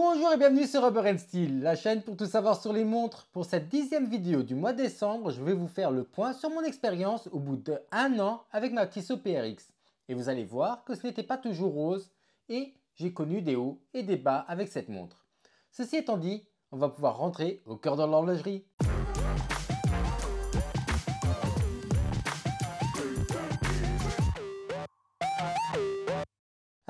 Bonjour et bienvenue sur Rubber Steel, la chaîne pour tout savoir sur les montres. Pour cette 10e vidéo du mois de décembre, je vais vous faire le point sur mon expérience au bout de 1 an avec ma Tissot PRX. Et vous allez voir que ce n'était pas toujours rose et j'ai connu des hauts et des bas avec cette montre. Ceci étant dit, on va pouvoir rentrer au cœur de l'horlogerie.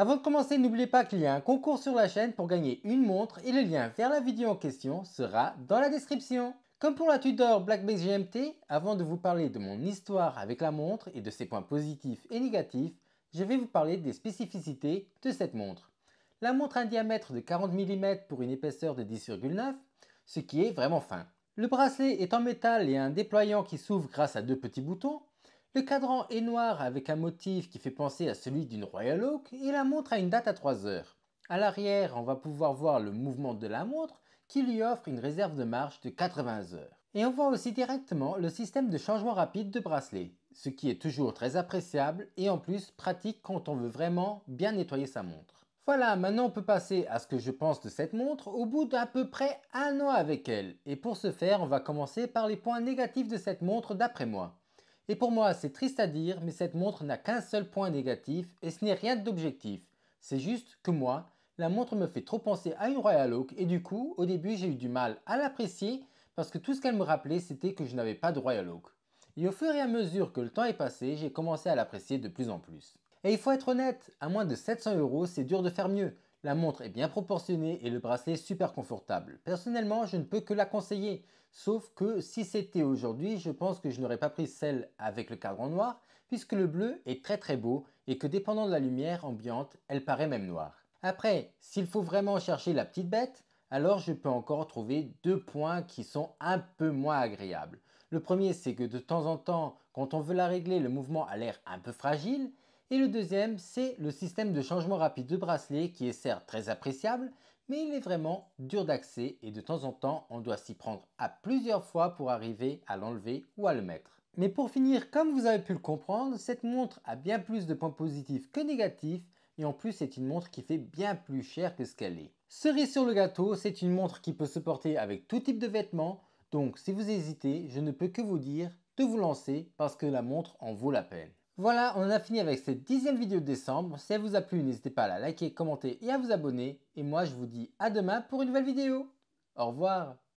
Avant de commencer, n'oubliez pas qu'il y a un concours sur la chaîne pour gagner une montre et le lien vers la vidéo en question sera dans la description. Comme pour la Tudor Black Base GMT, avant de vous parler de mon histoire avec la montre et de ses points positifs et négatifs, je vais vous parler des spécificités de cette montre. La montre a un diamètre de 40 mm pour une épaisseur de 10,9, ce qui est vraiment fin. Le bracelet est en métal et a un déployant qui s'ouvre grâce à deux petits boutons. Le cadran est noir avec un motif qui fait penser à celui d'une Royal Oak et la montre a une date à 3 heures. À l'arrière, on va pouvoir voir le mouvement de la montre qui lui offre une réserve de marche de 80 heures. Et on voit aussi directement le système de changement rapide de bracelet, ce qui est toujours très appréciable et en plus pratique quand on veut vraiment bien nettoyer sa montre. Voilà, maintenant on peut passer à ce que je pense de cette montre au bout d'à peu près 1 an avec elle. Et pour ce faire, on va commencer par les points négatifs de cette montre d'après moi. Et pour moi, c'est triste à dire, mais cette montre n'a qu'un seul point négatif et ce n'est rien d'objectif. C'est juste que moi, la montre me fait trop penser à une Royal Oak et du coup, au début, j'ai eu du mal à l'apprécier parce que tout ce qu'elle me rappelait, c'était que je n'avais pas de Royal Oak. Et au fur et à mesure que le temps est passé, j'ai commencé à l'apprécier de plus en plus. Et il faut être honnête, à moins de 700 €, c'est dur de faire mieux. La montre est bien proportionnée et le bracelet super confortable. Personnellement, je ne peux que la conseiller. Sauf que si c'était aujourd'hui, je pense que je n'aurais pas pris celle avec le cadran noir, puisque le bleu est très beau et que dépendant de la lumière ambiante, elle paraît même noire. Après, s'il faut vraiment chercher la petite bête, alors je peux encore trouver deux points qui sont un peu moins agréables. Le premier, c'est que de temps en temps, quand on veut la régler, le mouvement a l'air un peu fragile. Et le deuxième, c'est le système de changement rapide de bracelet qui est certes très appréciable, mais il est vraiment dur d'accès et de temps en temps, on doit s'y prendre à plusieurs fois pour arriver à l'enlever ou à le mettre. Mais pour finir, comme vous avez pu le comprendre, cette montre a bien plus de points positifs que négatifs et en plus c'est une montre qui fait bien plus cher que ce qu'elle est. Cerise sur le gâteau, c'est une montre qui peut se porter avec tout type de vêtements, donc si vous hésitez, je ne peux que vous dire de vous lancer parce que la montre en vaut la peine. Voilà, on en a fini avec cette 10e vidéo de décembre. Si elle vous a plu, n'hésitez pas à la liker, commenter et à vous abonner. Et moi, je vous dis à demain pour une nouvelle vidéo. Au revoir.